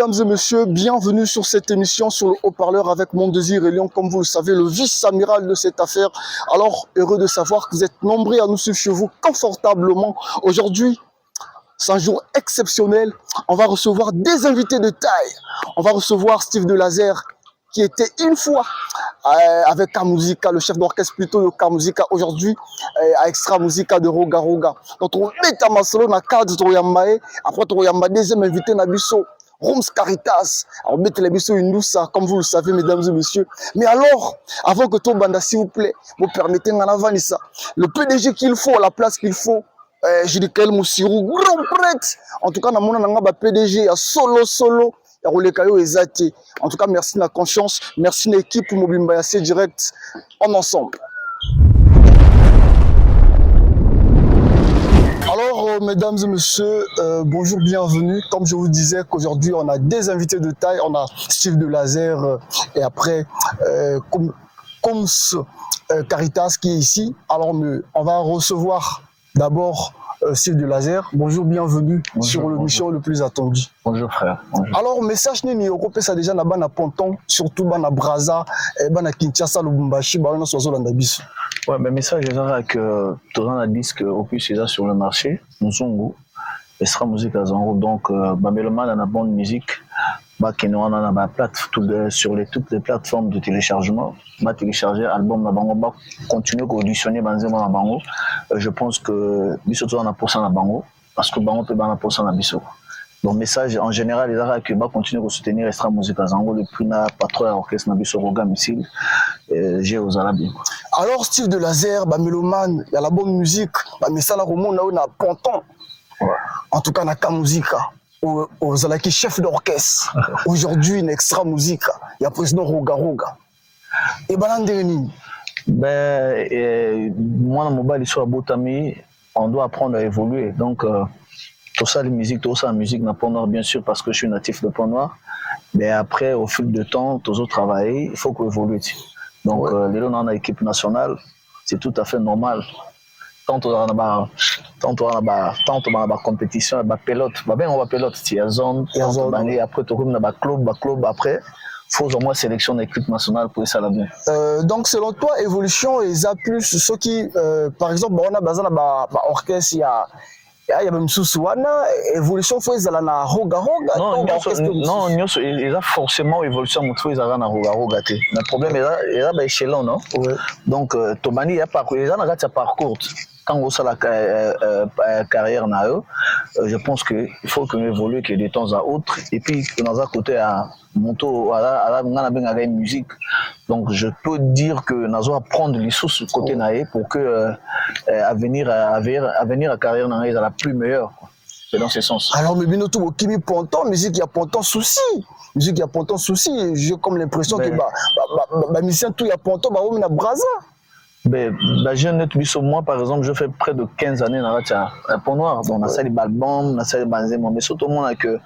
mesdames et messieurs, bienvenue sur cette émission sur le haut-parleur avec mon désir et Lyon, comme vous le savez, le vice-amiral de cette affaire. Alors, heureux de savoir que vous êtes nombreux à nous suivre chez vous confortablement. Aujourd'hui, c'est un jour exceptionnel. On va recevoir des invités de taille. On va recevoir Steve Delazer, qui était une fois avec K-Musica, le chef d'orchestre plutôt de K-Musica, aujourd'hui à Extra Musica de Roga Roga. Donc on met à Masolo na cadre Toyambae, après Toyamba deuxième invité Nabiso, Roms Caritas, on met les biso Indoussa, comme vous le savez mesdames et messieurs. Mais alors, avant que tout banda s'il vous plaît, vous permettez en avant ça, le PDG qu'il faut, la place qu'il faut. Je dis quel Moussirou, grand prêtre. En tout cas, dans mon PDG, solo. En tout cas, merci de la confiance, merci de l'équipe pour Mobimba assez direct en ensemble. Alors, mesdames et messieurs, bonjour, bienvenue. Comme je vous disais qu'aujourd'hui, on a des invités de taille. On a Steve Delazer et après, Caritas qui est ici. Alors, on va recevoir d'abord Steve Delazer. Bonjour, bienvenue sur l'émission le plus attendu. Bonjour frère. Bonjour. Alors, message ni Europe, ça déjà na Ponton, surtout na Braza, na Kinshasa, Lubumbashi, na Swazolanda biso. Ouais, mais message est que tout le monde a dit qu'au plus c'est ça sur le marché, nous sommes Extra Musica Zango, donc Bameloman a la bonne musique, on a sur toutes les plateformes de téléchargement, télécharger l'album na bango, continuer à auditionner Banzema na bango. Je pense que biso on a pour ça na bango parce que bango peut na pour ça na biso. Donc message en général les arabes qui va continuer à soutenir Extra Musica Zango depuis na patron orchestre na biso Roga Missile j'ai aux arabes. Alors Steve Delazer, Bameloman, il y a la bonne musique, mais ça la remonte na Ponton. Ouais. En tout cas na K-Musica. Aux Alaki chef d'orchestre. Aujourd'hui, une Extra Musica. Il y a président Roga Roga. Et Balandeni. Moi, dans mon bal, il soit Botami, on doit apprendre à évoluer. Donc, tout ça, la musique n'a pas noir, bien sûr, parce que je suis natif de Pont Noir. Mais après, au fil du temps, tous autres travailler, il faut qu'on évolue. Donc, les gens dans l'équipe nationale, c'est tout à fait normal. Tant on a la compétition, la pelote, on va pelote, il y a zone, après on a club, après, il faut au moins sélectionner l'équipe nationale pour ça là bien. Donc selon toi, évolution et ça plus ceux qui, par exemple, on a besoin d'un orchestre, il y a même sous-souana, évolution faut ils allaient na Roga Roga. Non, il y a forcément évolution, mais faut ils allaient na Roga Roga. Le problème est là, échelon, non? Donc Tomani, il y a parcours, il y a un parcours. Quand on a la carrière, je pense qu'il faut qu'on évolue de temps à autre. Et puis, dans un côté, à Monto, à la musique. Donc, je peux dire que nous allons prendre les sources du côté pour que à venir à carrière à la plus meilleure. C'est dans ce sens. Alors, mais bien tout, Kimi Ponton, musique, il y a Ponton souci. Musique, il y a Ponton souci. J'ai comme l'impression que mission tout, il y a Ponton, on a Braza. Moi, par exemple, je fais près de 15 années dans la Pont Noir. Donc, on a salé Balbam, on a salé Banzema. Mais surtout, on a que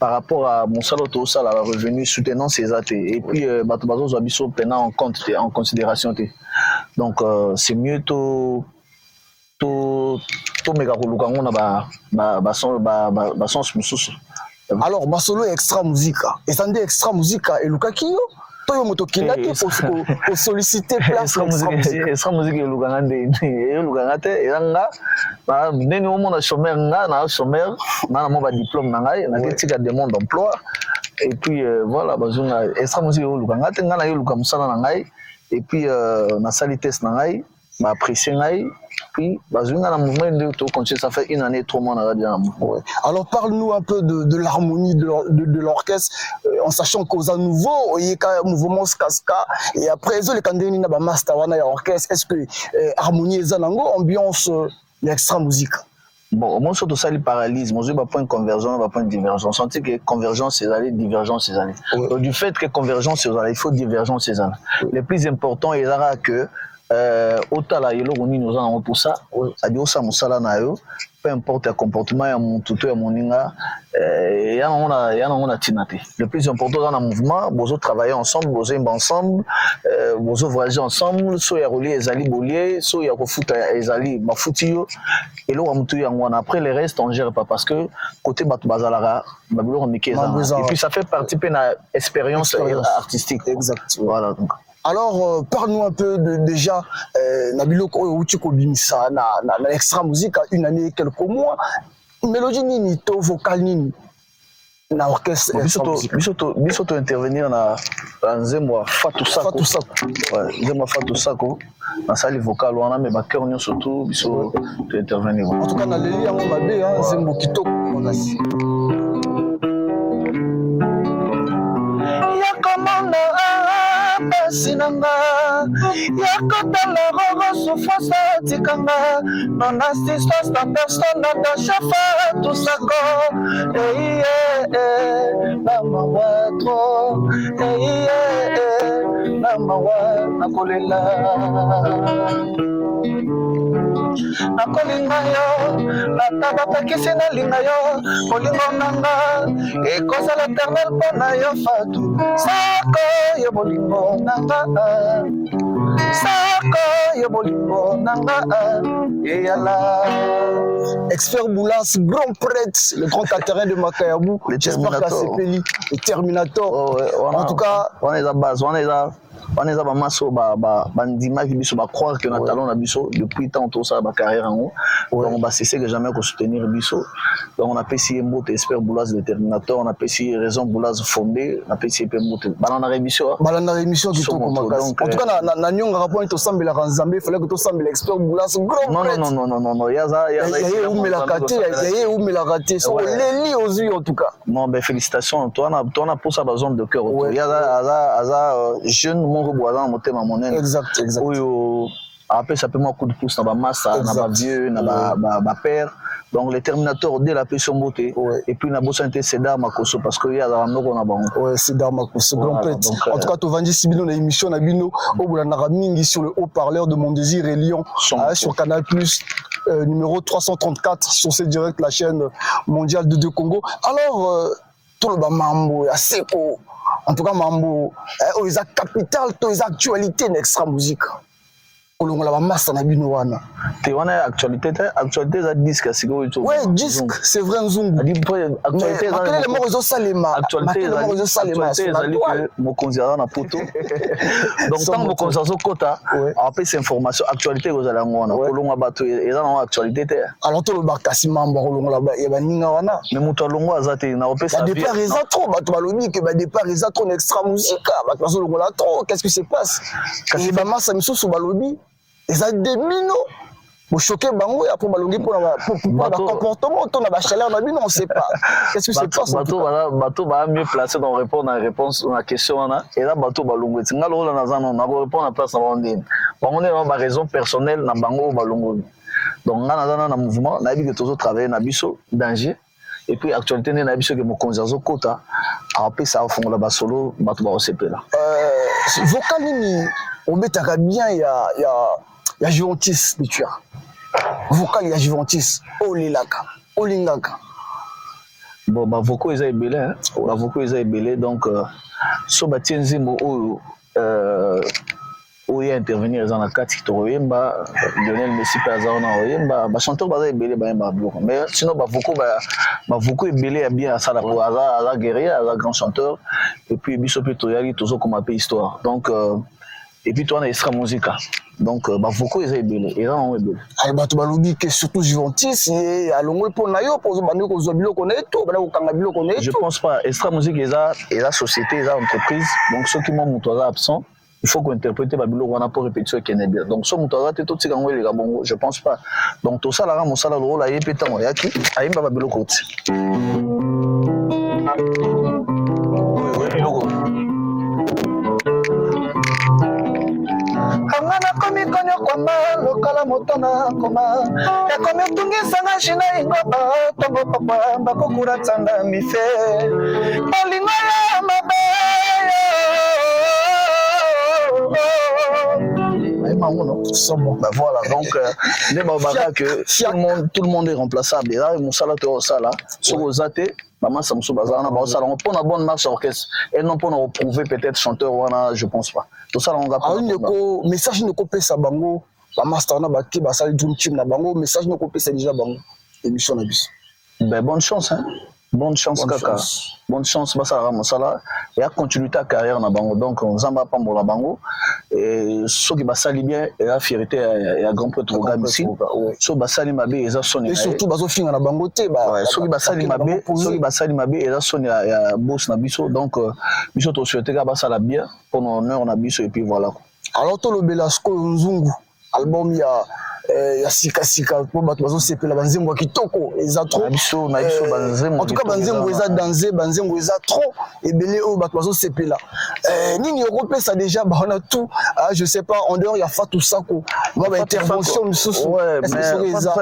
par rapport à mon salaire, tout ça, la revenu soutenant ces athées. Et puis, Batobazo Zabiso prenant en considération. Donc, c'est mieux tout méga on a sens mususu. Alors, Basolo Extra Musica. Et ça dit Extra Musica et Lukakio. Toi, moto kinaki pour solliciter place. Extra musique et Lugangande, et Lugangate, et là, nous on a chômeur, na chômeur, na mon diplôme nangai, na des demande d'emploi. Et puis voilà, bazunga extra musique et Lugangate, na yo Lugamsala nangai, et puis na salites nangai, ma apprécié nangai. Puis, ça fait une année, 3 mois. Alors, parle-nous un peu de l'harmonie de l'orchestre, en sachant qu'aux à nouveau, il y a un mouvement Skaska, et après, les candidats n'a pas master orchestre. Est-ce que harmonie est en ambiance l'extra musique? Bon, moi, surtout ça, il paralyse. Moi, je n'ai pas point de convergence, pas point de divergence. On sent que convergence, c'est aller, divergence, c'est aller. Du fait que convergence, c'est aller, il faut divergence, c'est aller. Le plus important, il y a que otala yelo nini oza nango pour ça adi osala mosala na yo peu importe le comportement ya motu to ya moninga ya nango na ntina te. Le plus important dans le mouvement bozo travailler ensemble, bozo imba ensemble, bozo voyager ensemble, so ya relier ezali bolier, so ya kofuta ezali bafuti yo eloko mutu yango wana. Après le reste on gère pas parce que côté bato bazalaka babilo mike ezala et puis ça fait partie de na expérience artistique. Exact. Voilà donc. Alors, parle-nous un peu de déjà Nabilo Koyouchiko Bimisa, na extra musique à une année, quelques mois. Mélodie nini, to vocal nini, na orchestre. Bisoto intervenir na Nzemwa Fatou Sako. Ouais, Nzemwa Fatou Sako. Na salle vocale wana mais ba cœur surtout biso to intervenir. En tout cas, na leli yango mabe hein, Nzembo Kitoko makasi. Ya komanda sinanga ya kotala roro souffrance tikanga non assistance na personne na chafa tout ça ko na mawatro na mawa na kolela nakolinga yo nataba pekisi nalinga yo kolingo nanga ekozala eternel mpo na yo Fatou Sako yo bolingo nanga Sako yo bolingo nanga eyala. Expert Boulas, grand prêtre, le grand caterin de Makayabou, j'espère qu'à Sepeli, le Terminator. En tout cas, on est à base, on est à Bamaso, Bandima qui biso croire que notre talent a biso depuis tant tout ça ma carrière en haut. Donc on va cesser que jamais qu'on soutenir biso. Donc on a payé Mbote Expert Boulas le Terminator, on a payé Raison Boulas fondé, on a payé Mbote. Balana rémission. Balana rémission qui tombe en tout cas na nyonga rapport to sambe la Nzambe, fallait que to sambe l'expert Boulas grand prêtre. Non, yaza où me la raté, où me la raté, so les lits aux yeux en tout cas. Non ben félicitations, toi on a pour ça besoin de cœur. Yaza jeune mon reboisant monter ma monnaie. Exact. Après ça peut moi coup de pouce na ba massa, na ba vieux, na ba père. Donc les Terminators dès la pression beauté et puis na bossa Cédar Makoso parce que ya za noko na bango. Ouais, Cédar Makoso grand prêtre. En tout cas to vandi sibino na émission na bino au boulana mingi sur le haut-parleur de Mon Désir et Lyon sur Canal+ numéro 334 sur ce direct la chaîne mondiale de Congo. Alors tout le mambo ya seko en tout cas mambo ils a capital to les actualités d'extra musique. On la masse na bino wana. Te wana actualité za disque siko to. Ouais, disque, c'est vrai nzungu. Actualité za les mots salema. Actualité za li que mo konzera na poto. Donc tant mo konzazo kota, après ces informations actualité ko za la ngona. Kolonga bato eza na actualité te. Alors to le bakasi mamba kolonga ba ya baninga wana. Mais muto longo azate na opesa. Ba départ eza trop, bato baloni que ba départ eza trop extra musique, bato bazo longola trop, qu'est-ce qui se passe? Kasi ba massa misusu baloni ils ont des minots pour choquer bango et pour balongi pour le comportement ton la chaleur na bino on sait pas qu'est-ce que c'est pas bateau va mieux placé dans répondre à réponse à la question et là bateau balongo tinga lo na zano na répondre à place na bandine on est dans ma raison personnelle na bango balongo donc na zana na mouvement na bi que toujours travailler na biso danger et puis actualité na biso que mo konzazo kota après ça au fond la basolo bateau ba OCP là vocal ni on mettra bien il y a Juventus de tu as vocal il y a Juventus olilaka olingaka bon ba voko eza ebele hein ba voko eza ebele donc so ba tienzimo oya intervenir dans la kati to yemba Lionel Messi paza na oyemba ba chanteur baza ebele ba yemba bloc mais sinon ba voko ebele ya bien ça la guerrier la grand chanteur et puis biso pe to yali toujours comme un peu histoire donc et puis toi on a extra musique donc ba voko eza ebele et là on ebele ay bato balobi que surtout Juventus et alongo pour na yo pour bandi ko zo biloko na eto bana ko kanga biloko na eto je pense pas extra musique eza société eza entreprise donc ceux qui m'ont montré absent il faut qu'on interprète babiloko wana pour répétition qui est bien donc so montré te to tika ngo les bongo je pense pas donc to ça la mosala lo la yepeta mo yaki ayimba babiloko ti Angana komi konyo kwamba lokala motona koma ya komi tungisanga shina ingoba tongo papa bakokura tsanda mife olingo ya mabe mango, non? C'est bon. Ben voilà, donc, tout le monde est remplaçable. Et là, mon salaire, ça là, sur aux athées, maman, ça me souvient, on a une bonne marche orchestre. Et non pour nous prouver peut-être chanteur, je pense pas. Tout ça, on va pas. Message ne copie ça, bango. La master na baki basali dream team na bango message no copie c'est déjà bango émission na bis. Ben bonne chance hein. Bonne chance kaka. Bonne chance basa ramosala et à continuer ta carrière na bango donc on zamba pas pour la bango et ceux qui basali bien et la fierté et à grand prêtre programme ici. So basali mabe et ça sonne. Et surtout baso finga na bango te ba ceux qui basali mabe et ça sonne ya boss na biso donc biso to souhaiter ka basala bien pour nos honneur na biso et puis voilà. Alors to lo Belasco Nzungu album ya sika po bato bazo sepela banzembo kitoko eza trop en tout cas banzembo eza danger banzembo eza trop ebele o bato bazo sepela nini okopesa déjà ba on a tout je sais pas en dehors il y a Fatou Sako ba intervention misusu est-ce que c'est ça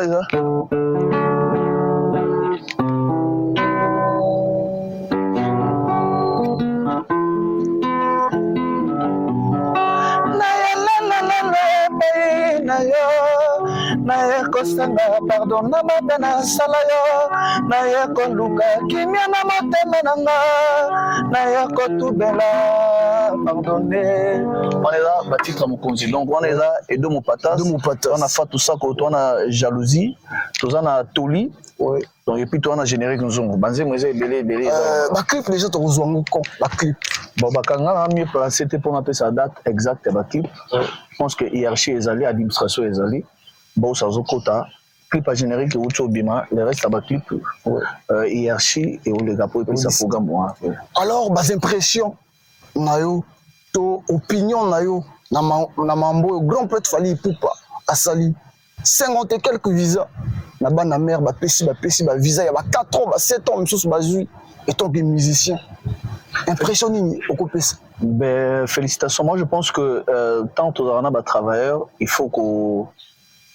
na kosanga pardon na mabana sala yo na koluka kimia na motema nanga na kotubela pardonner. On est là Baptiste Mokonzi donc on est là et de mon patas on a fait tout ça quand on a jalousie tout ça on a toli ouais donc et puis toi on a générique nous on banze moi c'est belé ba clip déjà to kozwango ko ba clip bon ba kanga mieux placé pour appeler sa date exacte ba clip je pense que hiérarchie est allée administration est allée bon ça zo kota clip à générique ou tout bima le reste ba clip hiérarchie et le gapo et puis ça programme moi alors bas impression nayo to opinion nayo na mambo grand prêtre Fally Ipupa asali 50 et quelques visas na bana mère ba pesi ba visa ya ba 4 ans ba 7 ans misusu ba zui et tant que musicien impression nini okopesa. Ben félicitations moi je pense que tant aux arana ba travailleurs il faut qu'on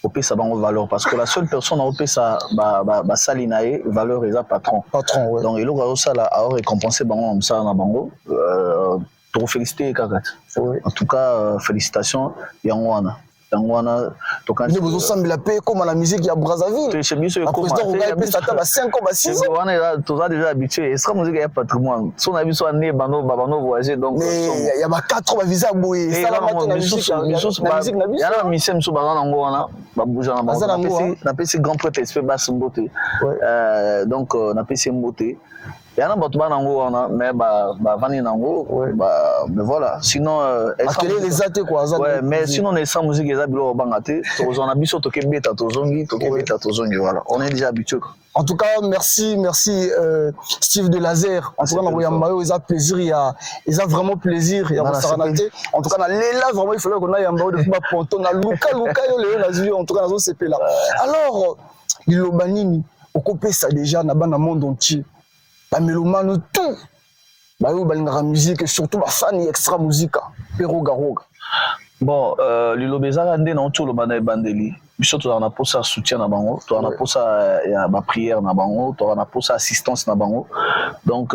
opé ça bango valeur parce que la seule personne à opé ça ba salinae valeur est patron ouais. Donc il aura ça là à récompenser bango ça na bango pour féliciter Kakat. Ouais. En tout cas félicitations Yangwana donc quand vous ensemble la paix comme la musique ya Brazzaville chez monsieur comme ça t'a 5 ans 6 ans on est là tout ça déjà habitué et ça musique ya patrimoine son avis soit né bano voyager donc mais il y a 4 ans visa boy ça la musique na ya na misem so bana ngo wana ba bouger na pesi grand prêtre esprit basse mbote donc na pesi mbote il y a un autre banango mais vani nango mais voilà sinon les athées quoi ouais mais sinon les sans musique les habilo bangate on a biso toke beta tozongi voilà on est déjà habitué en tout cas merci Steve de Laser en tout cas na yambayo ils a plaisir il y a vraiment plaisir il y a saranate en tout cas na lela vraiment il fallait qu'on aille yambayo de ba ponton na luka yo le na zui en tout cas na zo CP là alors lilobanini okopesa déjà na bana monde entier ba mélomane tout ba yo balingaka musique et surtout ba fan extra musique pero garoga bon lilobeza ndé na tout le bana bandeli biso to na posa soutien na bango to na posa ya ba prière na bango to na posa assistance na bango donc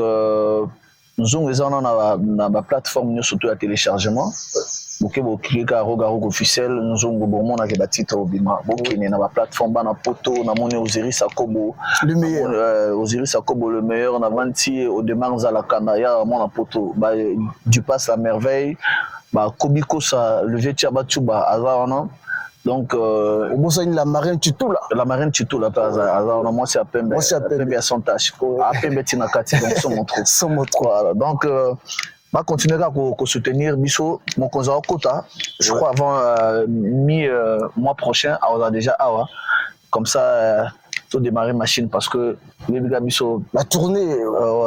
nous avons na ba plateforme nous surtout à téléchargement boké bo cliquer rogarogo officiel nous avons bon na ke ba titre obima boké na ba plateforme bana poto na moni Osiris Akobo le meilleur Osiris Akobo le meilleur na vanti au démarre za la kanaya mon poto ba du passe la merveille ba Kobiko sa le vieux Tiabatuba azana donc au bout ça la marine Tutu là par hasard moi c'est à Pembe à son tâche à Pembe tina kati donc son montre donc va continuer à soutenir biso mon konza kota je crois avant mois prochain on a déjà comme ça to démarrer machine parce que les gars biso la tournée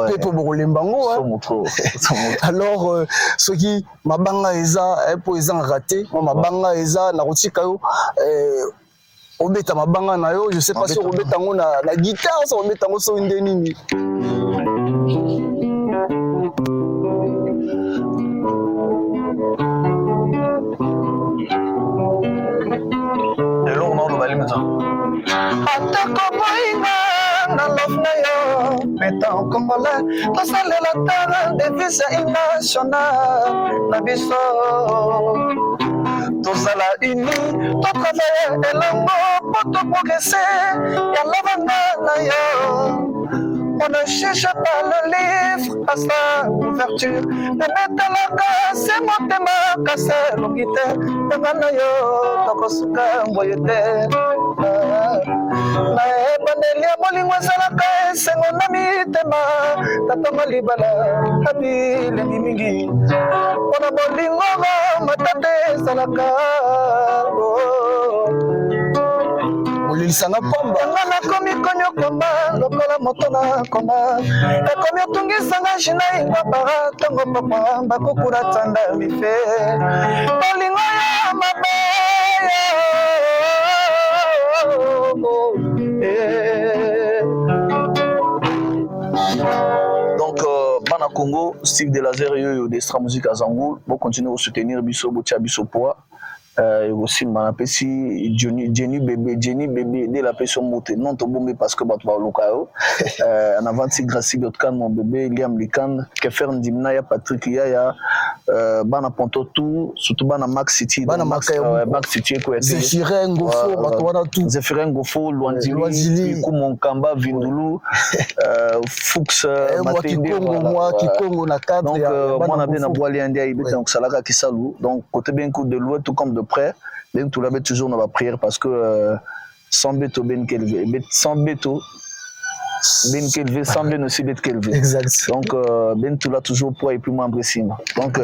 Pepo Borolembango alors ceux qui mabanga eza po eza raté mabanga eza na rotika yo obeta mabanga na yo je sais pas si obeta ngo na guitare ça obeta ngo so ndenini lelo on va aller maintenant atako boinga na love na yo mettons congolais tosalela tara devise nationale na biso tozala uni totravaille elongo po topogese ya lavanda na yo. On ne cherche pas le livre à sa ouverture. Ne metalaka se motema kase longite tangana yo tokosuka mboyete. Na ebaneli ya molingo ezalaka esengo na mitema tatongo libala abilengi mingi mpona bolingo matate ezalaka olilisanga pamba nga nakomi konyokomba lokola moto na koma nakomi otungisanga jina ingwa para ntongo papa bakokula tanda mife bolingo ya mabaya. Donc, Bana Congo, Steve Delazer, yo d'Extra Musique à Zangoul, bon continuer à soutenir Bisso, Botia Bisso Poa. Aussi, Jenny Bébé, dès la pression montée, non, tu bombé parce que tu vas au local. En avant, c'est grâce à mon bébé, Liam Likan, Kefer Ndimna, Patrick Yaya, Bana Ponto, tout, surtout Bana Max City, Max City, Zéphirin Gofo, Zéphirin Gofo, Luanzili, Koumon Kamba, Vindulu, Fuchs, moi, Kikongo, na cadre. Donc, moi, on a bien à boire les Indiens, donc Salaka qui salue. Donc, côté bien coup de l'ouest, tout comme de près, donc tout l'avait toujours dans la prière parce que sans béto, ben kelvé, sans béto, ben kelvé, sans ben aussi bet kelvé. Exact. Donc, ben tout là toujours poids et plus moins précis. Donc,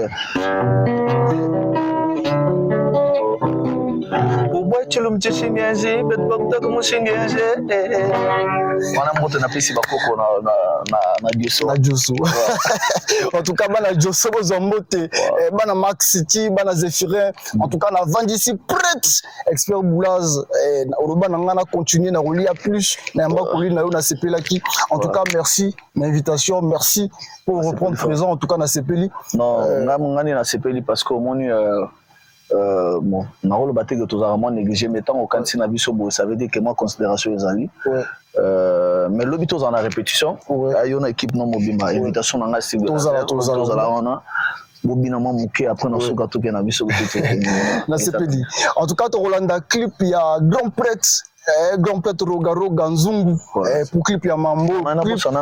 chulum chishingeze bet bakta comme shingeze wana moto na pesi bakoko na Dioso na Dioso en tout cas bana Dioso bozombote bana Max City bana Zéphirin en tout cas na vendisi prête expert Boulaz oroba na ngana continuer na relia plus na mba koli na yo na sepelaki en tout cas merci l'invitation merci pour reprendre présent en tout cas na sepeli non ngani na sepeli parce que moni bon, on a le bâti que tous avons négligé, mais tant aucun signe ça veut dire que moi considération les alliés. Mais l'objet en la répétition, il y a une équipe non mobile, invitation dans la cible. Tous à la Bobina Mamouké après dans ce gâteau qui a vu sur le CPD. En tout cas, au Rolanda clip, il y a grand prêtre. Grand prêtre Rogaro Ganzungu pour clip ya mambo nana bossa na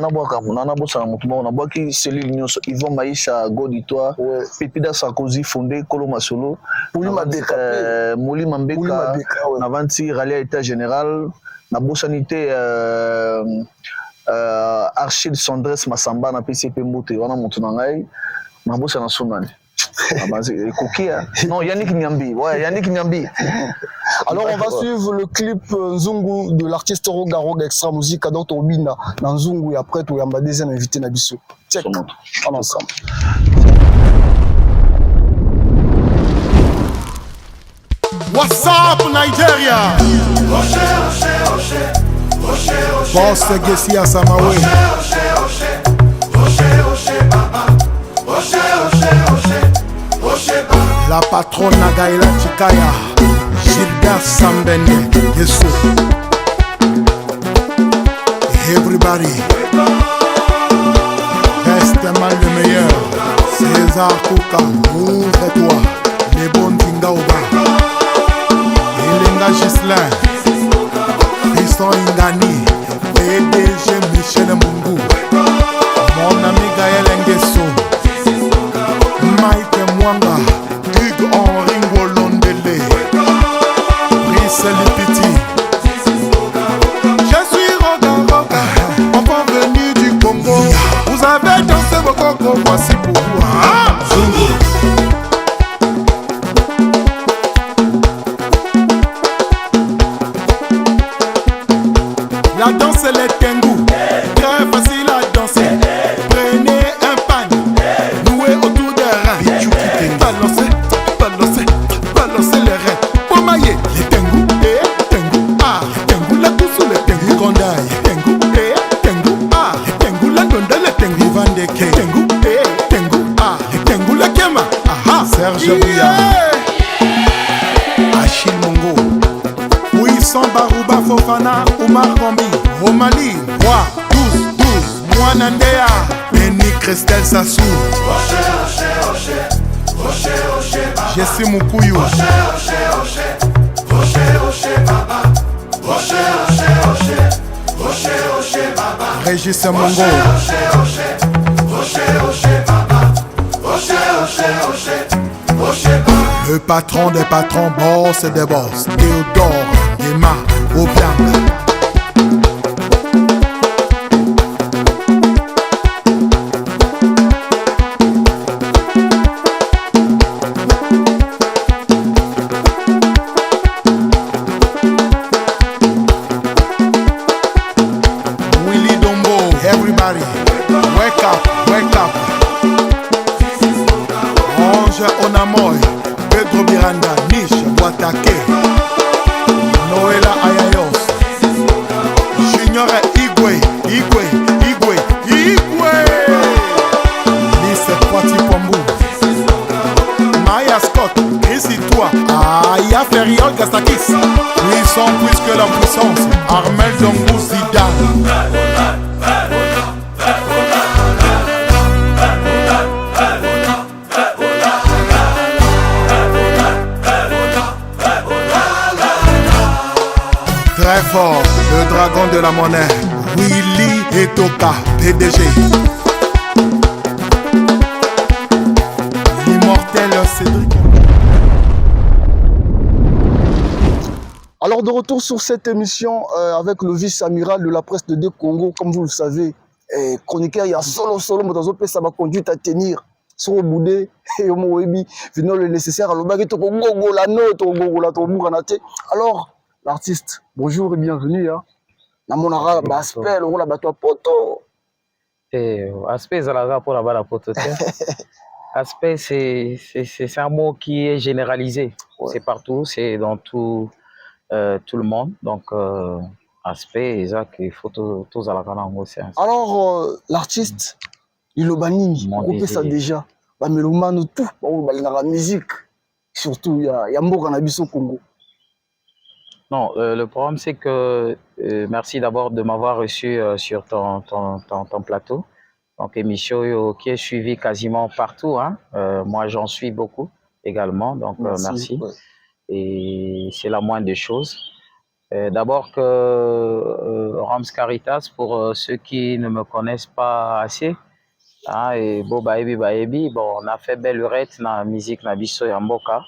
mutumba on a boa ki cellule nyonso Yvon Maïcha Goditoa Pepida Sarkozy fondé Koloma Solo Moli Mambeka na vanti Ralia état général na bossanité Archid Sondres Masamba na PCP Mbote wana mutu na ngai na bossa na sonani non, Yannick Nyambi. Ouais, Yannick Nyambi. Alors, on va suivre le clip Nzungu de l'artiste Rogaro Extra Musique à Dr. Obina dans Nzungu et après, tu as ma deuxième invité Nabiso. Check. On ensemble. What's up, Nigeria? Boss Gessia Samawe. La patronne Nagaila Chikaya, Gilda Sambende, Yesu. Everybody, reste mal le meilleur. César Kouka, ouvre-toi, les bons Tingaouba. Elenga Gislain, Fiston Ingani, PDG Michel Mungu, mon ami Gaël Nguesso, Mike Mwanga, Hugues Henri Ngolondele, Brice Lipiti. Je suis Roga, enfant venu du Congo. Vous avez dansé vos cocos, voici pourquoi. La danse c'est le tengu, très facile à danser. Prenez un pagne, nouez autour des reins. Balancez, balancez, balancez les reins. Pomaillé, les tengu, tengu, ah, tengu la douce, le tengu gondaï. Tengu, tengu, ah, tengu la donda, le tengu vandeke. Tengu, tengu, ah, tengu la kema. Aha, Serge Bouya, Achille Mongo. Sans Barouba Fofana, Oumar Gombi, Romali, Roi, 12, Mouanandea, Benny Christelle Sassou. Rocher, rocher, rocher, rocher, rocher, Jessie Mukuyu. Régis Mongo. Le patron des patrons, boss des boss. Théodore, Emma, Obiang. Everybody, wake up, wake up. Ange Onamoy, Pedro Miranda, Niche, Boatake, Noëlla Ayayos, Junior Igwe, Lise Poiti Pombu, Maya Scott, Chrissy Toi, Aya Ferriol Gastakis, puissant plus que la puissance, Armel Dongou Zidane. Très fort, le dragon de la monnaie, Willy Etoka, PDG. L'immortel Cédric. Alors de retour sur cette émission avec le vice-amiral de la presse de deux Congo, comme vous le savez, chroniqueur, il y a solo, ça va conduire à tenir. Sur le boudé, et au Moebi, venons le nécessaire à l'obagi, alors, l'artiste, bonjour et bienvenue. Hein. Namonara, aspect, le rôle à bateau poto. Aspect, c'est la pour la poto. Aspect, c'est un mot qui est généralisé. Ouais. C'est partout, c'est dans tout le monde. Donc, aspect, il faut tous à la canne. Alors, l'artiste, il a ça déjà. Mais le man, tout, dans la musique, surtout, il y a un mot au Congo. Non, le problème, c'est que merci d'abord de m'avoir reçu sur ton plateau. Donc, émission qui est suivie quasiment partout. Hein. Moi, j'en suis beaucoup également. Donc, merci. Ouais. Et c'est la moindre des choses. D'abord que Rams Caritas, pour ceux qui ne me connaissent pas assez, hein, et bon, on a fait belle urette dans la musique, dans la biso et en boka,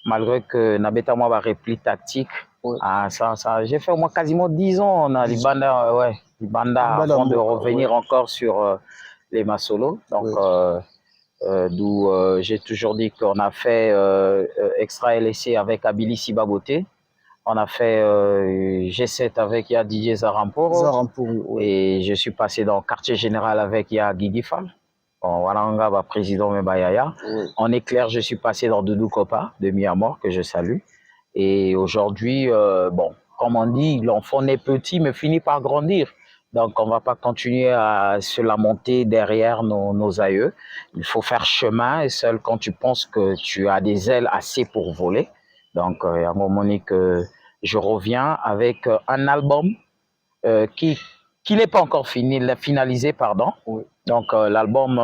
malgré que n'abeta moi réplique tactique. Ouais. Ah, j'ai fait au moins quasiment 10 ans dans les bandes, avant de revenir encore sur les Masolo. Donc, d'où j'ai toujours dit qu'on a fait Extra LSC avec Abili Sibaboté. On a fait G7 avec Ya DJ Zaramporo. Et je suis passé dans le quartier général avec Ya Guigui Fall. Walanga, président Mebayaya. En éclair, je suis passé dans Doudou Kopa de Miamor, que je salue. Et aujourd'hui, bon, comme on dit, l'enfant naît petit mais finit par grandir. Donc, on ne va pas continuer à se lamenter derrière nos aïeux. Il faut faire chemin et seul quand tu penses que tu as des ailes assez pour voler. Donc, à un moment donné que je reviens avec un album qui n'est pas encore finalisé, pardon. Oui. Donc, l'album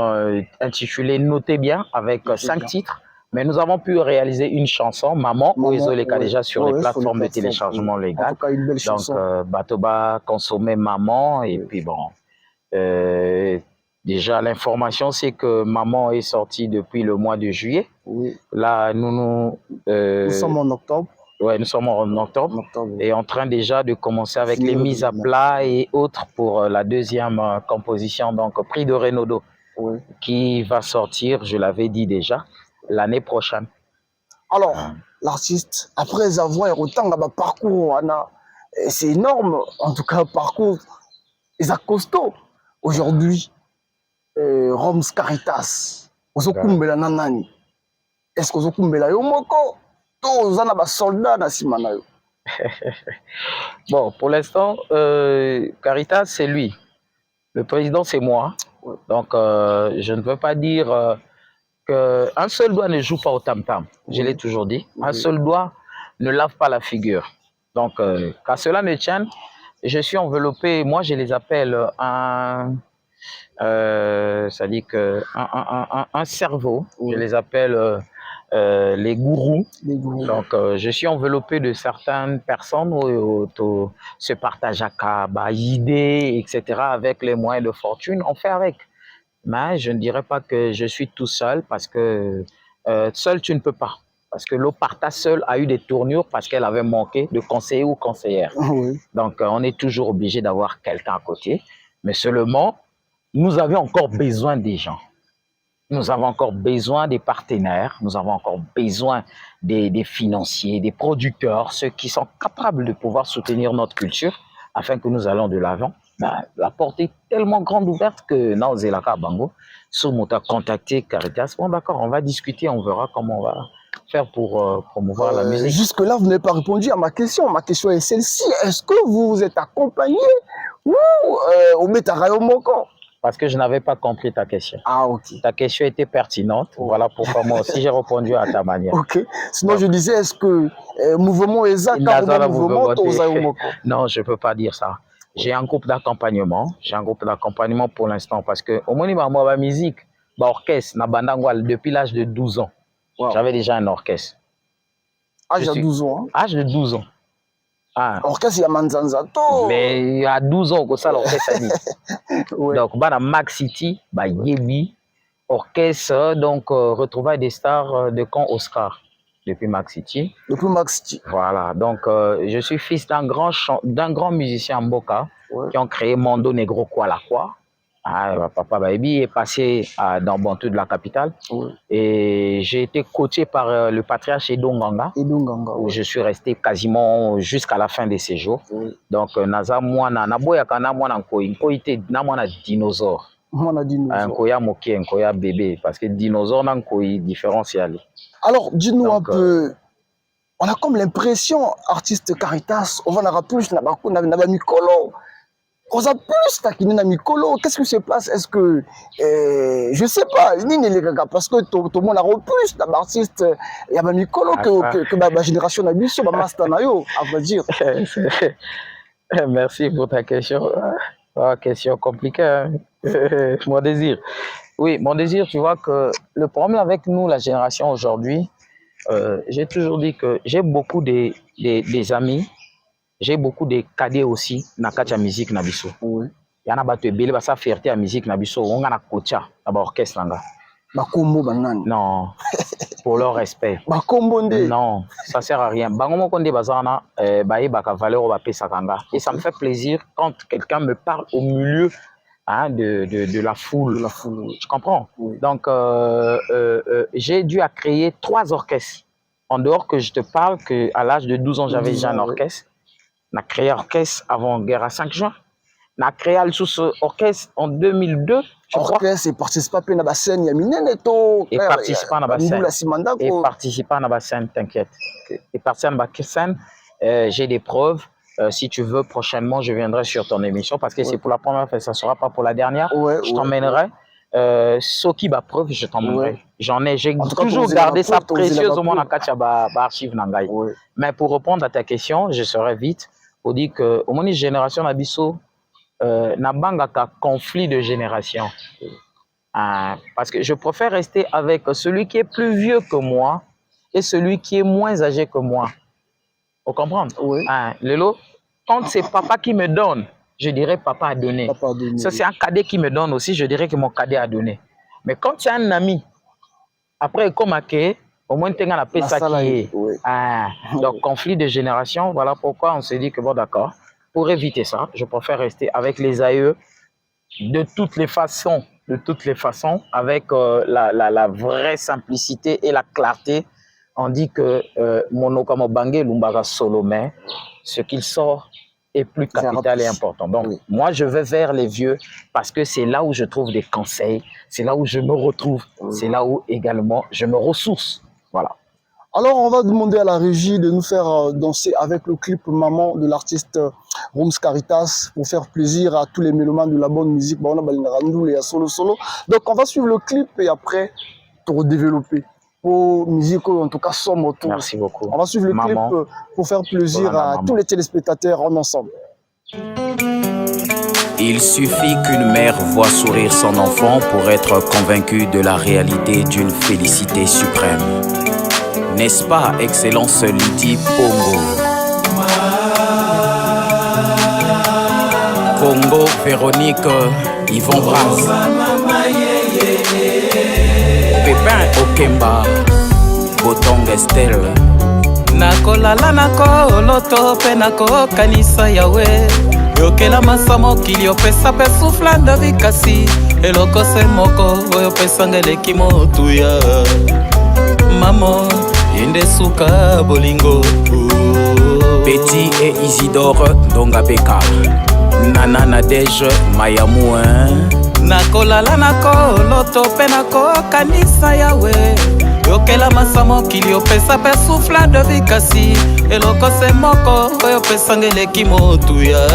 intitulé Notez bien avec 5 titres. Mais nous avons pu réaliser une chanson, Maman, où ils ont les cas déjà sur les plateformes de téléchargement légal. En tout cas, une belle chanson. Donc, Batoba consommait Maman. Et puis bon, déjà l'information, c'est que Maman est sortie depuis le mois de juillet. Oui. Là, nous sommes en octobre. Oui, nous sommes en octobre. Et en train déjà de commencer avec les mises à plat et autres pour la deuxième composition, donc Prix de Renaudot, qui va sortir, je l'avais dit déjà, l'année prochaine. Alors, l'artiste, après avoir autant de parcours, c'est énorme, en tout cas, parcours, ils costaud. Aujourd'hui, Rams Caritas, Ozokumbela Nanani, est-ce que Ozokumbela Yomoko, tous les soldats na Simanayo? Bon, pour l'instant, Caritas, c'est lui. Le président, c'est moi. Donc, je ne veux pas dire qu'un seul doigt ne joue pas au tam-tam. Je l'ai toujours dit. Un seul doigt ne lave pas la figure. Donc, qu'à cela ne tienne, je suis enveloppé, moi je les appelle ça dit que un cerveau, je les appelle les gourous. Les gourous. Donc, je suis enveloppé de certaines personnes où se partagent à idées, etc. Avec les moyens de fortune, on fait avec. Mais je ne dirais pas que je suis tout seul parce que seul tu ne peux pas. Parce que l'Oparta seul a eu des tournures parce qu'elle avait manqué de conseiller ou conseillère. Oui. Donc, on est toujours obligé d'avoir quelqu'un à côté. Mais seulement, nous avions encore besoin des gens. Nous avons encore besoin des partenaires. Nous avons encore besoin des financiers, des producteurs, ceux qui sont capables de pouvoir soutenir notre culture afin que nous allons de l'avant. Ben, la porte est tellement grande ouverte que Naozelaka Bango, Soumouta a contacté Caritas. Bon, d'accord, on va discuter, on verra comment on va faire pour promouvoir la musique. Jusque-là, vous n'avez pas répondu à ma question. Ma question est celle-ci. Est-ce que vous êtes accompagné ou au Metarayo Moko? Parce que je n'avais pas compris ta question. Ah, ok. Ta question était pertinente. Voilà pourquoi moi aussi j'ai répondu à ta manière. Ok. Sinon, je disais, est-ce que mouvement exact mouvement Non, je ne peux pas dire ça. J'ai un groupe d'accompagnement. J'ai un groupe d'accompagnement pour l'instant parce que au moment où ma musique, orchestre, depuis l'âge de 12 ans, j'avais déjà un orchestre. Âge de 12 ans. Âge de 12 ans. Ah. Orchestre, il y a Manzanzato. Mais il y a 12 ans que ça, l'orchestre a dit. Ouais. Donc, dans Max City, Yebi, orchestre, donc retrouvailles des stars de camp Oscar depuis Max City. Depuis Max City. Voilà. Donc, je suis fils d'un grand musicien Mboka qui ont créé Mondo Negro Kuala Kwa. Ah, Papa Baby est passé dans Bantu de la capitale et j'ai été coaché par le patriarche Edonganga où je suis resté quasiment jusqu'à la fin de ses jours. Donc naza mwana na boya kana mwana nkoite na mwana dinosaure. Mwana dinosaure. Nkoya moké, nkoya bébé parce que dinosaure na nkoi différentiel. Alors dis-nous un peu, on a comme l'impression artiste Caritas, on va en plus na mikolo. On a plus taquiné na mikolo. Qu'est-ce qui se passe? Est-ce que je sais pas, parce que tout le monde a plus d'artistes il y a mikolo que ma génération a biso ba master na yo, à vrai dire. Merci pour ta question. Question compliquée. Hein? Mon désir. Oui, mon désir, tu vois que le problème avec nous, la génération aujourd'hui, j'ai toujours dit que j'ai beaucoup des amis. J'ai beaucoup de cadets aussi dans la musique nabiso. Il y en a qui ont sa fierté à la musique nabiso. On a un coach à l'orchestre. Non, pour leur respect. Non, ça ne sert à rien. Et ça me fait plaisir quand quelqu'un me parle au milieu de la foule. Tu comprends? Donc, j'ai dû créer 3 orchestres. En dehors que je te parle qu'à l'âge de 12 ans, j'avais déjà un orchestre. On a créé orchestre avant guerre à 5 juin. On a créé orchestre en 2002. Orchestre et participant à la scène, il y a Mineneto. Et participant à la scène. Et participant à la scène, t'inquiète. Et participant à la scène, j'ai des preuves. Si tu veux, prochainement, je viendrai sur ton émission parce que c'est pour la première fois, ça ne sera pas pour la dernière. Je t'emmènerai. Soki ba preuve, je t'emmènerai. J'ai toujours gardé ça précieusement dans l'archive Nangai. Mais pour répondre à ta question, je serai vite. Pour dire que au moins une génération d'Abisso n'a pas qu'un conflit de génération. Parce que je préfère rester avec celui qui est plus vieux que moi et celui qui est moins âgé que moi. Vous comprenez? Lélo, quand c'est papa qui me donne, je dirais papa a donné. Ça, c'est un cadet qui me donne aussi, je dirais que mon cadet a donné. Mais quand c'est un ami, après, comme au moins, tu as la paix, ça qui est. Donc, conflit de génération, voilà pourquoi on s'est dit que, bon, d'accord, pour éviter ça, je préfère rester avec les aïeux de toutes les façons, avec la vraie simplicité et la clarté. On dit que Monokamo Bangé Lumbara Solomé, ce qu'il sort est plus capital et important. Donc, moi, je vais vers les vieux parce que c'est là où je trouve des conseils, c'est là où je me retrouve, c'est là où également je me ressource. Voilà. Alors, on va demander à la régie de nous faire danser avec le clip Maman de l'artiste Rums Caritas pour faire plaisir à tous les mélomanes de la bonne musique. Donc, on va suivre le clip et après, pour développer. Pour musique, en tout cas, somme autour. Merci beaucoup. On va suivre le clip pour faire plaisir à tous les téléspectateurs en ensemble. Il suffit qu'une mère voie sourire son enfant pour être convaincue de la réalité d'une félicité suprême. N'est-ce pas, Excellence Lydie Pongo? Congo, Véronique, Yvon Brass, Pépin Okemba, Botong Estelle. nakolala nakoloto mpe nakokanisa yawe yokela masa mokili opesa mpe sufla ndavi kasi eloko se moko oyo opesanga eleki motuya mamo yende suka bolingo Betty et Isidore Dongabeka, Nana Nadège Mayamouin. nakolala nakoloto mpe nakokanisa yawe yokela masa mokili opesa mpe sufla de vi kasi eloko se moko oyo opesanga eleki motuya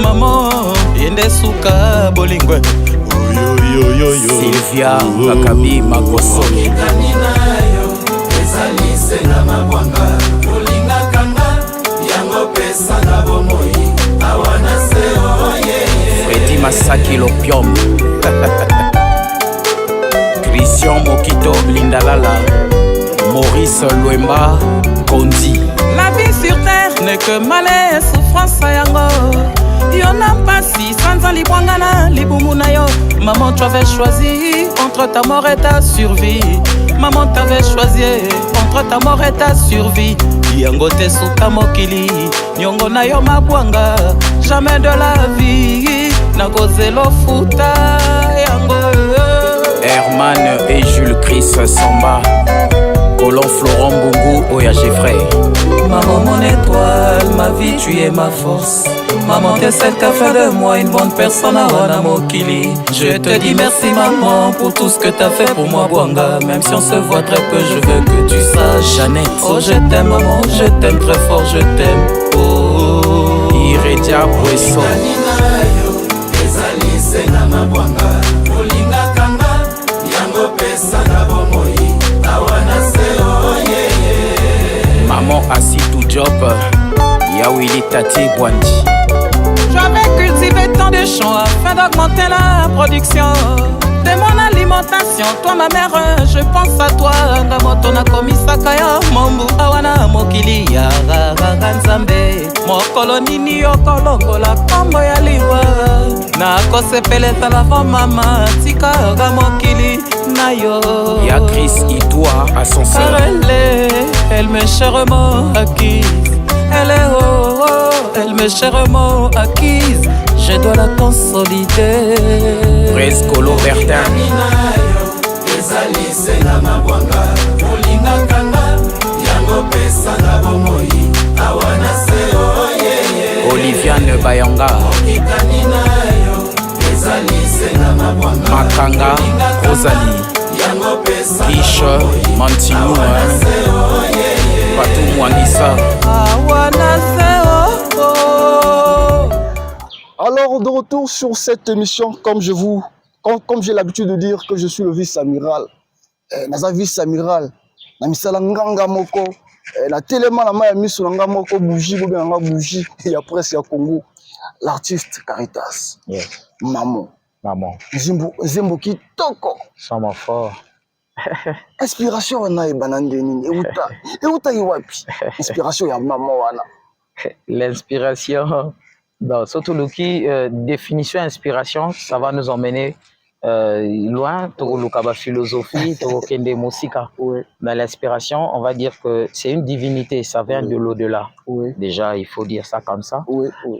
mamo yende suka bolingwe Sylvia Kakabi Makoso. Freddy Masaki l'opium. Christian Mokito Lindalala, Maurice Luemba Kondi. La vie sur terre n'est que malheur et souffrance yango yona mpasi sanza libwangana libumu na yo maman tu avais choisi entre ta mort et ta survie maman t'avais choisi entre ta mort et ta survie yango te suka mokili nyongo na yo mabwanga jamais de la vie nakozelo futa yango Herman et Jules Chris Samba, Colon Florent Bungu Oya Geoffrey. Maman mon étoile, ma vie tu es ma force. Maman t'es celle qui a fait de moi une bonne personne à Wana Mokili. Je te dis merci maman pour tout ce que t'as fait pour moi Bwanga. Même si on se voit très peu, je veux que tu saches Jeannette. Oh je t'aime maman, je t'aime très fort, je t'aime. Oh Iredia Poisson. Maman assis tout job, Yawili Tati Bwandi. J'avais cultivé tant de champs afin d'augmenter la production de mon alimentation. Toi ma mère, je pense à toi. Ngamoto na komisaka ya mombu awana mokili ya nzambe mokolo nini yokolongola kombo ya liwa na kosepeleta lavo mama tikaka mokili na yo Ya Chris Idoua ascenseur. Elle m'est chèrement acquise. Elle est elle m'est chèrement acquise. Je dois la consolider. Prescolo Bertin. Oliviane Bayanga. Makanga Rosalie. Riche Mantinou. Patou Mwanisa. Alors, de retour sur cette émission, comme j'ai l'habitude de dire que je suis le vice-amiral, naza vice-amiral, na misala nganga moko, na telema na maya miso nganga moko bougie, bobe nganga bougie, ya presse ya Congo, l'artiste Caritas, Yeah. maman, Zembo kitoko, Sama fort. inspiration wana ebanande nini, euta iwapi, inspiration ya maman wana. L'inspiration, non, surtout Luki, définition inspiration, ça va nous emmener loin. Tokoluka philosophie, Tokende Musika. Dans l'inspiration, on va dire que c'est une divinité, ça vient de l'au-delà. Déjà, il faut dire ça comme ça.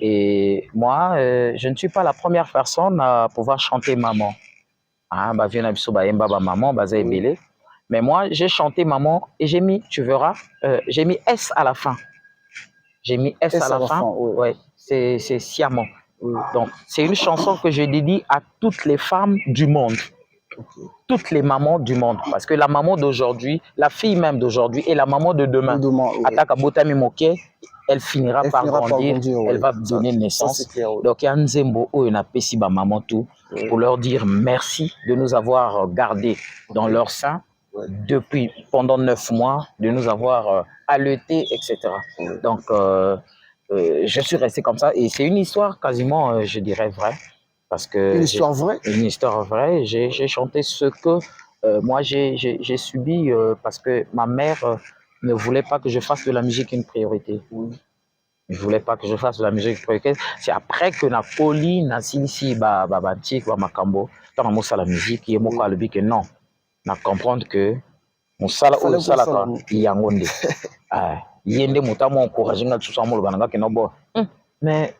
Et moi, je ne suis pas la première personne à pouvoir chanter maman. Maman, mais moi, j'ai chanté maman et j'ai mis, tu verras, j'ai mis S à la fin. J'ai mis S à la fin. Ouais, c'est sciemment. Donc, c'est une chanson que je dédie à toutes les femmes du monde. Toutes les mamans du monde. Parce que la maman d'aujourd'hui, la fille même d'aujourd'hui et la maman de demain, Ataka Botami Moke, elle finira par grandir, elle va donner naissance. Donc, il y a un Nzembo où il y a un maman tout pour leur dire merci de nous avoir gardés dans leur sein depuis pendant 9 mois, de nous avoir allaités, etc. Donc, je suis resté comme ça et c'est une histoire quasiment, je dirais, vraie. Parce que une histoire vraie. Une histoire vraie. J'ai chanté ce que moi, j'ai subi parce que ma mère ne voulait pas que je fasse de la musique une priorité. Je voulais pas que je fasse de la musique priorité. C'est après que na poli, na silisi, batik, makambo, tant que la musique, il y a mon le que non. Na comprendre que mon sala ou sala quoi, il y a un monde. Il y a des moutons encouragés à tout ça, mon bananga qui n'a pas. Mais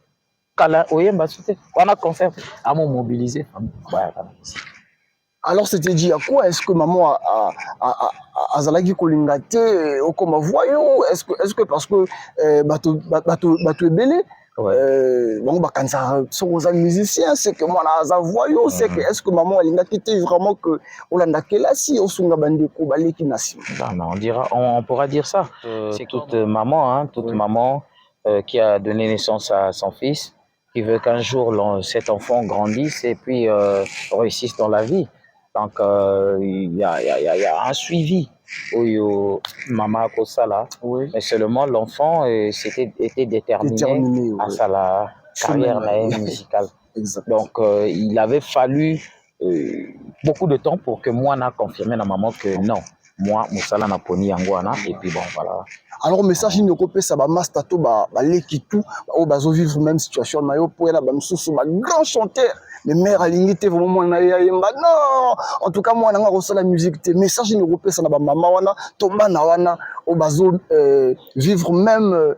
kala oyemba c'était on a concert à mon mobiliser. Alors, c'était dit à quoi? Est-ce que maman a zalagi kolingate au comme voyou? Est-ce que parce que bateau belé? Bon, bah, quand ça sont aux musiciens, c'est que moi, on a voyou, c'est que est-ce que maman elle a quitté vraiment que on l'a là si au sunga bande ko baleki nasi? Non, on pourra dire ça. C'est toute maman, hein, maman qui a donné naissance à son fils, qui veut qu'un jour cet enfant grandisse et puis réussisse dans la vie. Donc, il y a un suivi. Maman Kosala, mais seulement l'enfant était déterminé à sa carrière musicale. Exact. Donc, il avait fallu beaucoup de temps pour que moi, n'a confirmé à maman que non, moi, Moussala n'a poni Yanguana, et puis bon, voilà. Alors, message il ne copie ça va mastato ba l'équitu au bazo vivre même situation na yo pour la ba msusu ba grand chanteur mais mère alingité vraiment na yemba non en tout cas moi na nga la musique te message il ne copie ça na ba mama wana tomba na wana au bazo vivre même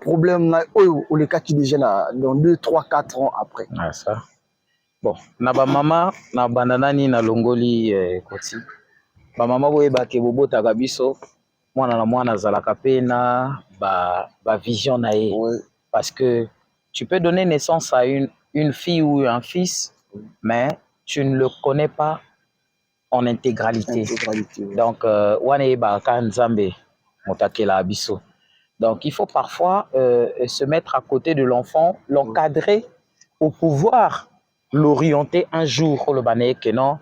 problème na au les cas qui déjà dans 2 3 4 ans après. Ah ça. Bon, na ba mama na bandanani na longoli koti. Ba mama boye ba ke bobo tagabiso. Mwana zalaka pena ba vision na ye. Parce que tu peux donner naissance à une fille ou un fils, mais tu ne le connais pas en intégralité. Donc wane ba kanzambe motakela abiso. Donc il faut parfois se mettre à côté de l'enfant, l'encadrer pour pouvoir l'orienter un jour le bané que non.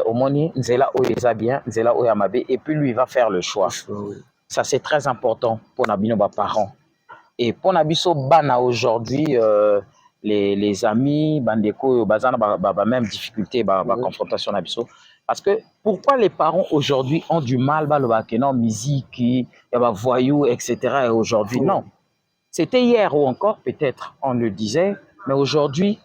Au moni nzela oya bien nzela oya mabe et puis lui il va faire le choix. Ça c'est très important pour nabino ba parents et pour nabiso bana aujourd'hui les amis bandeko bazana ba même difficulté ba confrontation nabiso parce que pourquoi les parents aujourd'hui ont du mal ba le ba que non musique ya ba voyou etc. et aujourd'hui non, c'était hier ou encore peut-être on le disait, mais aujourd'hui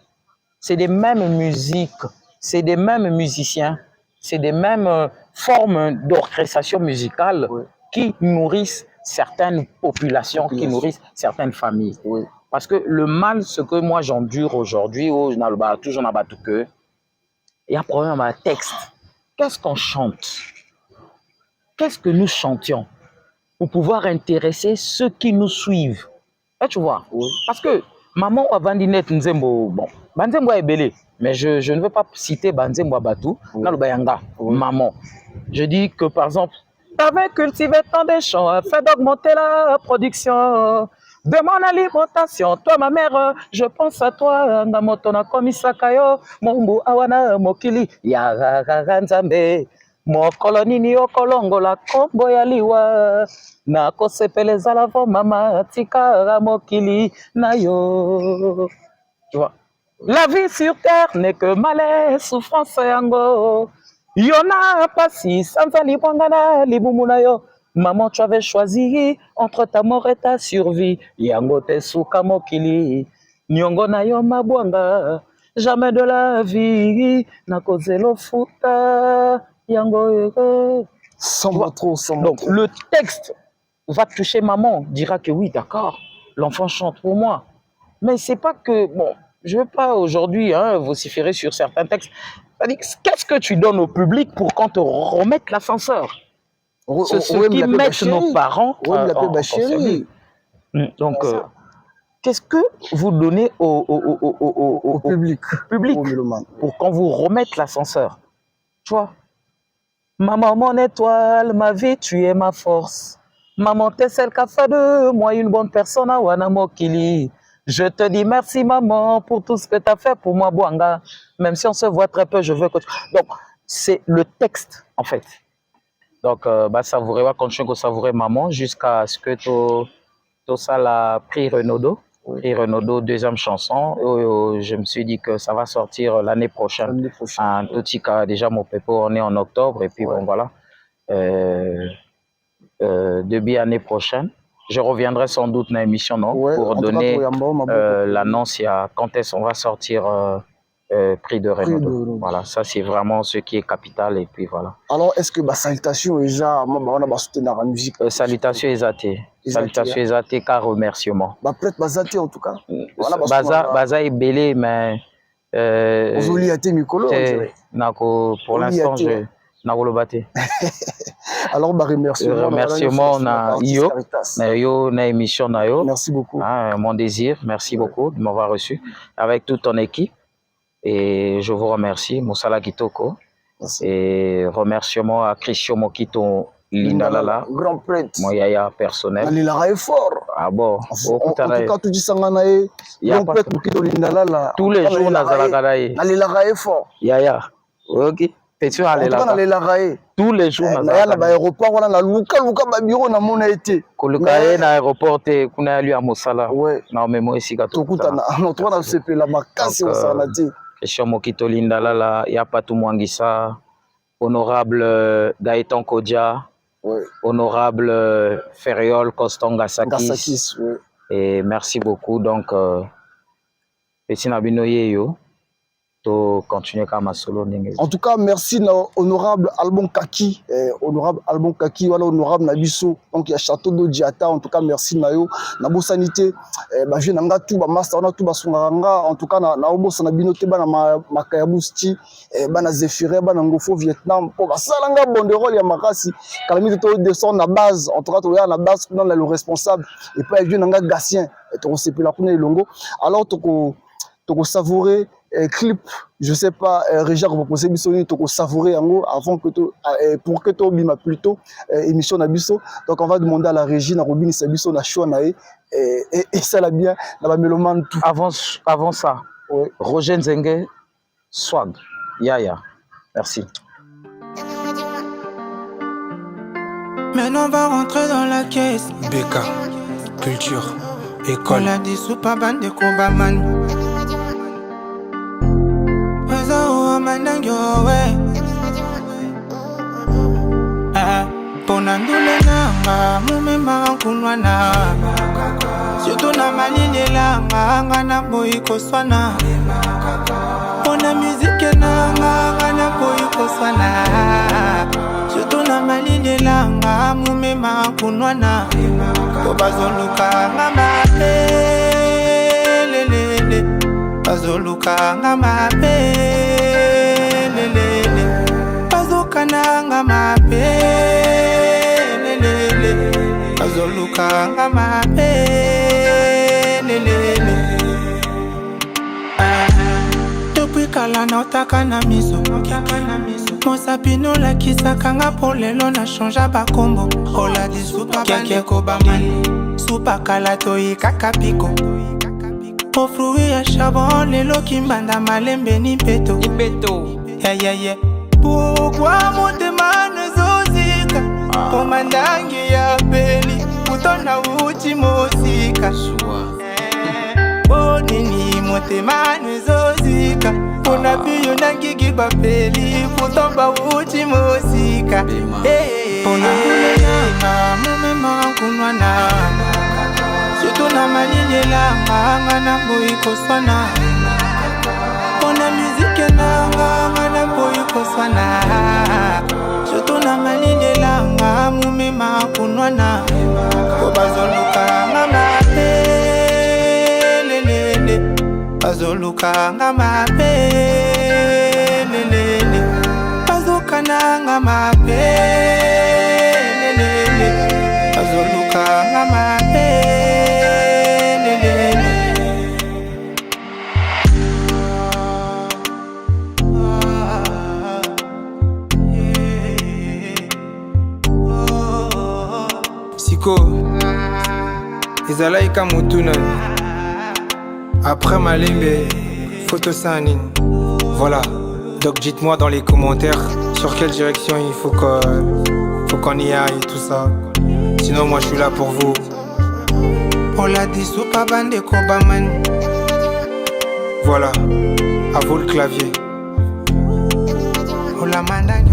c'est des mêmes musiques, c'est des mêmes musiciens, c'est des mêmes formes d'orchestration musicale qui nourrissent certaines populations, qui nourrissent certaines familles. Parce que le mal, ce que moi j'endure aujourd'hui, toujours dans il y a un problème avec le texte. Qu'est-ce qu'on chante? Qu'est-ce que nous chantions pour pouvoir intéresser ceux qui nous suivent? Là, tu vois, parce que maman a vendu net nzembo, bon, banzembo est belé. Mais je ne veux pas citer Banzembo Batou, maman. Je dis que par exemple, t'avais cultivé tant de champs, fait d'augmenter la production de mon alimentation. Toi, ma mère, je pense à toi. Namotona komisakayo, Mombu awana mokili, Yararanzambe, Mokolonini okolongola, Kombo yaliwa, na kosepeleza lavo mama, Tika mokili, Nayo. Tu vois? La vie sur terre n'est que malaise, souffrance et ango. Yona pasi, sanza libwangana, libumunayo. Maman, tu avais choisi entre ta mort et ta survie. Yango te suka mokili. Nyongo na yo mabwanga. Jamais de la vie. Na kozelo futa. Yango. Donc, le texte va toucher maman. Dira que oui, d'accord. L'enfant chante pour moi. Mais c'est pas que, bon, je ne veux pas aujourd'hui vociférer sur certains textes. Qu'est-ce que tu donnes au public pour qu'on te remette l'ascenseur? Ce qui mettent nos parents donc, qu'est-ce que vous donnez au public pour qu'on vous remette l'ascenseur? Tu vois? Maman, mon étoile, ma vie, tu es ma force. Maman, t'es celle qui a fait de moi une bonne personne à Wanamokili. Je te dis merci maman pour tout ce que tu as fait pour moi, Bouanga. Même si on se voit très peu, je veux que tu... Donc, c'est le texte, en fait. Donc, savourer, va continuer à savourer maman jusqu'à ce que tout ça la pris Renaudot. Et Renaudot, deuxième chanson. Je me suis dit que ça va sortir l'année prochaine. En tout cas, déjà, mon pépo, on est en octobre. Et puis, bon, voilà. Début année prochaine. Je reviendrai sans doute dans l'émission, non? Pour donner l'annonce quand est-ce qu'on va sortir prix de Renaudot. Voilà, ça c'est vraiment ce qui est capital. Et puis voilà. Alors, est-ce que salutations déjà, on a soutenir la musique? Salutations Ezaté. Salutations Ezaté, car remerciement. Peut-être Bazaté en tout cas. Baza est belé, mais. Aujourd'hui, il y a des Mikolo. Pour l'instant, je. Alors, remerciement na yo na émission na yo. Merci beaucoup. Mon désir, merci beaucoup de m'avoir reçu avec toute ton équipe. Et je vous remercie, Moussala Kitoko. Merci. Et remerciement à Christian Mokito Lindalala, grand prêtre, mon yaya personnel. Lindalala est fort. Ah bon. En tout cas, tu dis Sanganae, grand prêtre Mokito Lindalala. Tous les jours, Nazalagarae. Lindalala est fort. Yaya. Ok. Tous les jours, na aéroport wana na luka ba bureau na mona été koluka na aéroport te kuna lui à Mosala na memo esika to kutana no to na sepe la makasi on s'en a dit Christian Mokito Lindalala ya Patou Mwangisa, honorable Gaëtan Kodia, honorable Ferriol Constant Gassakis, et merci beaucoup. Donc petit nabino yeyo to continuer comme un solo. En tout cas, merci na honorable Albon Kaki, voilà honorable Nabiso, donc il y a Château de Diata. En tout cas, merci Nayo, Nabo Sanité, je n'anga tout ba master na tout ba sunganga. En tout cas, na obo sanabino te ba na makayabusti, ba na Zéphiré, ba na Ngofo Vietnam, pour ba salanga bonderol ya makasi. Kalami to descend na base, en tout cas to ya na base dans le responsable. Et puis je n'anga Gatien, to sepe la kuna longo. Alors to savourer clip, je sais pas, Régia vous proposer bisoni to savourer yango avant que pour que to bima plutôt émission na biso. Donc on va demander à la régie na Robin Sabiso na show na et ça la bien na ba mélomane tout. Avant ça, Roger Nzenge Swag Yaya. Merci. Maintenant on va rentrer dans la caisse. Beka Culture École. On a dit sous pas bande de Kobaman. Ponandule nanga mumema kunwana surtout na malile langa ngana boy koswana pona musique nanga ngana boy koswana surtout na malile langa mumema kunwana ko bazoluka ngama lelele bazoluka ngama lelele bazokananga mapelelele bazolukanga mapelelele depuis kala naotaka na miso mosapino lakisaka nga po lelo na changea bakombo oladi supa kekeko bamani supa kala toyikaka piko ofrui ya charbon lelo kimbanda malembe ni peto yeah. Pourquoi motema nezozika komandangi ya beli kutona uchi mosika bonini motema nezozika kona biyo nangigi bapeli kutomba uchi mosika pona kuleyanga mumema kunwana surtout na malile langa ngana boyi koswana pona musique nanga ngana boyi koswana surtout na malile langa mumema kunwana ko bazoluka ngama lelele bazoluka ngama lelele bazokana ngama lelele bazoluka ngama ezalaika mutuna après malembe photo sanine. Voilà, donc dites-moi dans les commentaires sur quelle direction il faut qu'on y aille, tout ça. Sinon moi je suis là pour vous. Ola Dissoupa Bande Kobaman. Voilà, à vous le clavier. Ola Mandani.